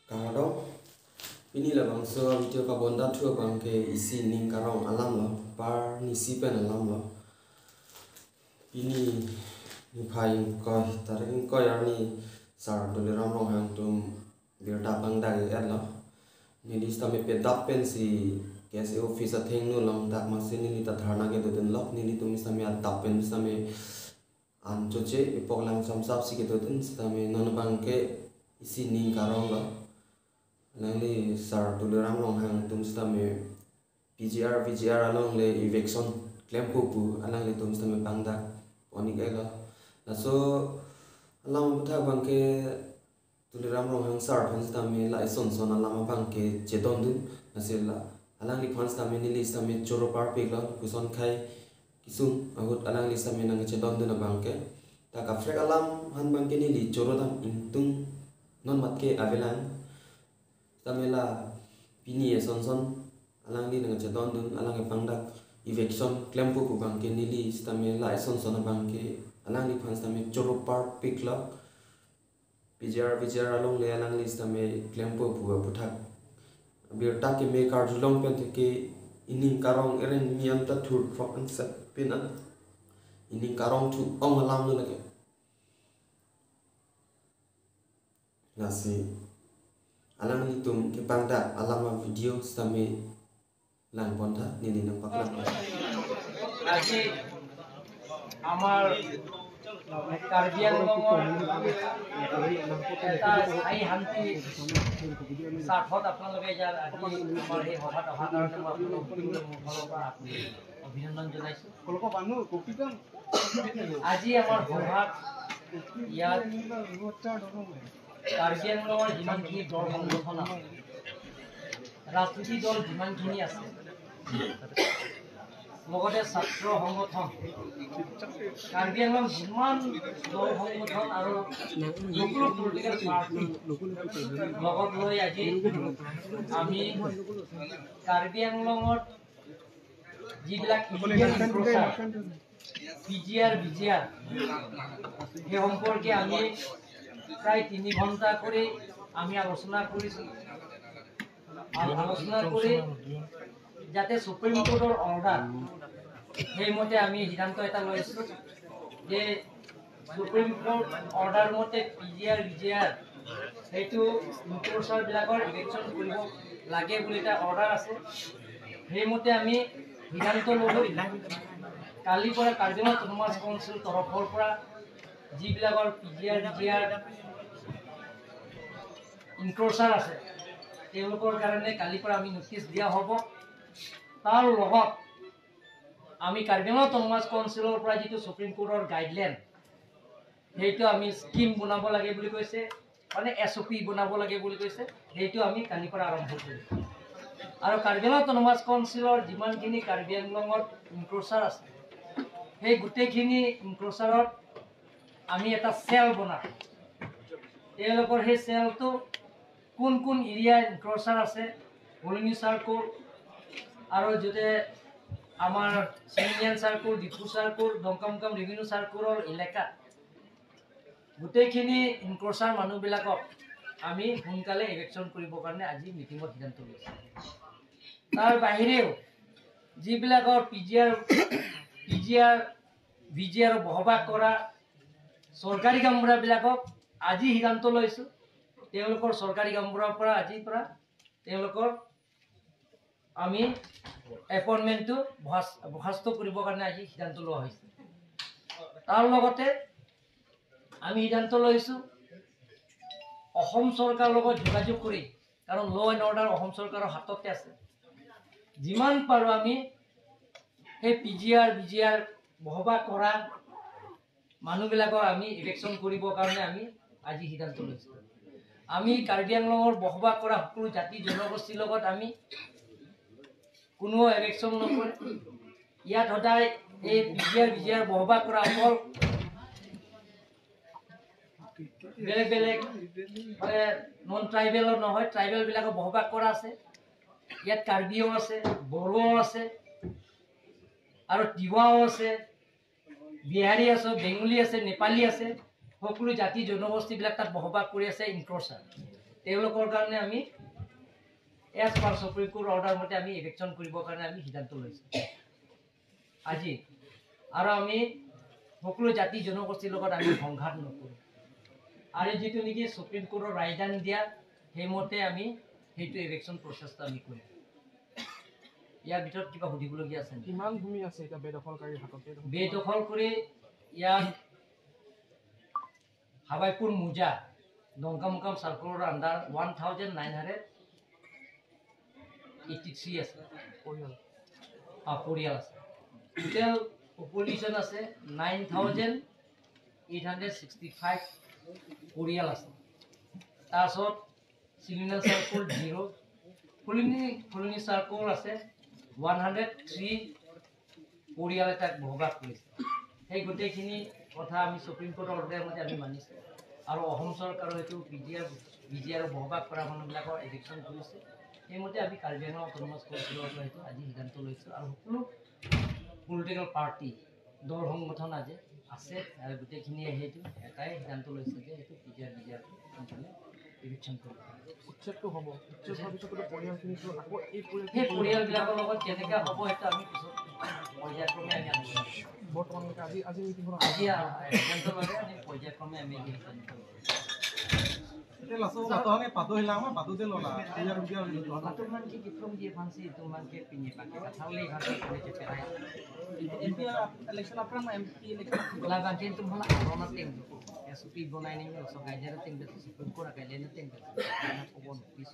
Kalau ini lah bangsa video kabonda tu bangke isi ning karong alam lo par nisi pen alam lo ini ni pai koi taring koi arni sar dole ram rong hang tum bir da bang da ya lo ni di sta me pe dap pen si कैसे office अथेंग no lump दा मसे नि ता धारणा के दन luck नि तुम समे आ तापेन समे आन चोचे इपोगलाम समसाप सी के दन समे नन बांके इसी नि कारong la nali sar tuliram long hang tum same VGR along le eviction claim pupu alang le tum same bangda onik ela la so alam tha bangke tuliram long hang sar phan same la son alam bangke chedon dun nasela alang li phans tame ni list tame choro par pe la kuson khai kisum agut alang list tame nang che don na bangke ta ka frek alam han bangke ni li choro dam intung non mat ke avelan tame la pini son alang li nang che don dun alang e pangdak eviction claim pu bangke ni list tame la son bangke alang li phans tame choro par pe la VGR along le alang list tame claim pu puthak bir ta ke me kar julong pen ke ining karong eren miam ta thur frok an set pin an ining karong thu ong alam no lage nasi alam ni tum ke pangda alama video same lang bonda ni nang pakla আজি আমার কার্বিয়াল এটা স্থায়ী শান্তি স্বাৰ্থত আপোনালোকে যাৰ আজি আমাৰ এই সভাত অহাৰ কাৰণে মই আপোনালোকক মোৰ ফালৰ পৰা অভিনন্দন জনাইছোঁ। আজি আমাৰ সভাত ইয়াত কাৰ্বি আংলঙৰ যিমানখিনি দল সংগঠন আছে, ৰাজনীতি দল যিমানখিনি আছে, লগতে ছাত্ৰ সংগঠন, কাৰ্বি আংলং যিমান দল সংগঠন আৰু লোকেল পলিটিকেল পাৰ্টি লগত লৈ আজি আমি কাৰ্বি আংলঙত যিবিলাক PGR সেই সম্পৰ্কে আমি প্ৰায় 3 ঘণ্টা কৰি আমি আলোচনা কৰিছোঁ। আলোচনা কৰি যাতে সুপ্ৰিম কোৰ্টৰ অৰ্ডাৰ সেইমতে আমি সিদ্ধান্ত এটা লৈছোঁ যে সুপ্ৰিম কোৰ্ট অৰ্ডাৰ মতে PGR সেইটো ইনক্ল'চাৰবিলাকৰ ইলেকশ্যন কৰিব লাগে বুলি এটা অৰ্ডাৰ আছে। সেইমতে আমি সিদ্ধান্ত ল'লোঁ কালিৰ পৰা কাৰ্বি আংলং অট'নমাছ কাউন্সিল তৰফৰ পৰা যিবিলাকৰ PGR ইনক্ল'চাৰ আছে তেওঁলোকৰ কাৰণে কালিৰ পৰা আমি নটিচ দিয়া হ'ব। তাৰ লগত আমি কাৰ্বি আংলং অট'নমাছ কাউন্সিলৰ পৰা যিটো সুপ্ৰিম কোৰ্টৰ গাইডলাইন সেইটো আমি স্কিম বনাব লাগে বুলি কৈছে, মানে SOP বনাব লাগে বুলি কৈছে, সেইটো আমি কালিৰ পৰা আৰম্ভ কৰিম। আৰু কাৰ্বি আংলং অট'নমাছ কাউন্সিলৰ যিমানখিনি কাৰ্বি আংলঙত ইনক্ল'চাৰ আছে সেই গোটেইখিনি ইনক্ল'চাৰত আমি এটা চেল বনাম। তেওঁলোকৰ সেই চেলটো কোন কোন এৰিয়া ইনক্ল'চাৰ আছে, কলনি চাৰ্কল আৰু য'তে আমাৰ চেমিনিয়ান চাৰ্কল, ডিপু চাৰ্কল, দমকামকাম ৰেভিনিউ চাৰ্কলৰ এলেকাত গোটেইখিনি ইনক্ল'চাৰ মানুহবিলাকক আমি সোনকালে ইলেকশ্যন কৰিবৰ কাৰণে আজি মিটিঙত সিদ্ধান্ত লৈছোঁ। তাৰ বাহিৰেও যিবিলাকৰ VGR বহবাস কৰা চৰকাৰী গামবুঢ়াবিলাকক আজি সিদ্ধান্ত লৈছোঁ তেওঁলোকৰ চৰকাৰী গামবুঢ়াৰ পৰা আজিৰ পৰা তেওঁলোকৰ আমি এপইণ্টমেণ্টটো বৰ্খাস্ত কৰিবৰ কাৰণে আজি সিদ্ধান্ত লোৱা হৈছে। তাৰ লগতে আমি সিদ্ধান্ত লৈছোঁ অসম চৰকাৰৰ লগত যোগাযোগ কৰি, কাৰণ ল' এণ্ড অৰ্ডাৰ অসম চৰকাৰৰ হাততে আছে, যিমান পাৰোঁ আমি সেই VGR বহবাস কৰা মানুহবিলাকক আমি ইলেকশ্যন কৰিবৰ কাৰণে আমি আজি সিদ্ধান্ত লৈছোঁ। আমি কাৰ্বি আংলঙৰ বসবাস কৰা সকলো জাতি জনগোষ্ঠীৰ লগত আমি কোনো ইলেকশ্যন নকৰে। ইয়াত সদায় এই VGR বসবাস কৰা অকল বেলেগ মানে নন ট্ৰাইবেলৰ নহয়, ট্ৰাইবেলবিলাকক বসবাস কৰা আছে। ইয়াত কাৰ্বিও আছে, বড়ো আছে আৰু তিৱাও আছে, বিহাৰী আছে, বেংগলী আছে, নেপালী আছে, সকলো জাতি জনগোষ্ঠীবিলাক তাত বসবাস কৰি আছে ইনক্ল'চাৰ। তেওঁলোকৰ কাৰণে আমি as per Supreme Court order মতে আমি ইলেকশ্যন কৰিবৰ কাৰণে আমি সিদ্ধান্ত লৈছোঁ আজি। আৰু আমি সকলো জাতি জনগোষ্ঠীৰ লগত আমি সংঘাত নকৰোঁ। আৰু যিটো নেকি সুপ্ৰিম কোৰ্টৰ ৰায়দান দিয়া সেইমতে আমি সেইটো ইলেকশ্যন প্ৰচেছটো আমি কৰিম। ইয়াৰ ভিতৰত কিবা সুধিবলগীয়া আছে নেকি? কিমান ভূমি আছে এতিয়া বেদখলকাৰীৰ হাতত? বেদখল কৰি ইয়াত হাবাইপুৰ মোজা দংকামুকাম চাৰ্কলৰ আণ্ডাৰ 1983 আছে পৰিয়াল আছে। টোটেল পপুলেশ্যন আছে 9865 পৰিয়াল আছে। তাৰপিছত চিলিণ্ডাৰ চাৰ্কল 0, ফুলনি চাৰ্কল আছে 103 পৰিয়ালে তাক বসবাস কৰিছে। সেই গোটেইখিনি কথা আমি সুপ্ৰিম কোৰ্টৰ অৰ্ডাৰ মতে আমি মানিছোঁ। আৰু অসম চৰকাৰৰ এইটো বিজি আৰু বসবাস কৰা মানুহবিলাকৰ ইলেকশ্যন কৰিছে। সেইমতে আমি কাৰ্বি আংলং অট'নমাছ কাউন্সিলৰ পৰা এইটো আজি সিদ্ধান্ত লৈছোঁ। আৰু সকলো পলিটিকেল পাৰ্টি দল সংগঠন আজি আছে আৰু গোটেইখিনিয়ে সেইটো এটাই সিদ্ধান্ত লৈছে যে এইটো বিজিআৰটো সোনকালে ইলেকশ্যন কৰিব। উচ্ছেদটো হ'ব, উচ্ছেদ হোৱাৰ পিছতো পৰিয়ালখিনিতো আকৌ এই সেই পৰিয়ালবিলাকৰ লগত কেনেকৈ হ'ব সেইটো আমি পিছত পৰ্যায়ক্ৰমে আমি আলোচনা কৰিম। বৰ্তমানলৈকে আজি মিটিংখনত আজি সিদ্ধান্ত ল'লে আমি পৰ্যায়ক্ৰমে আমি Tuhan kita from dia fancy Tuhan kita punya pakai kata leh kata boleh ceperai. MP election apa nama MP election? Lagan tu malah orang ting. Ya supi bonai ni so gajar ting betul supi kora gajar ni ting betul. Nak pun bis.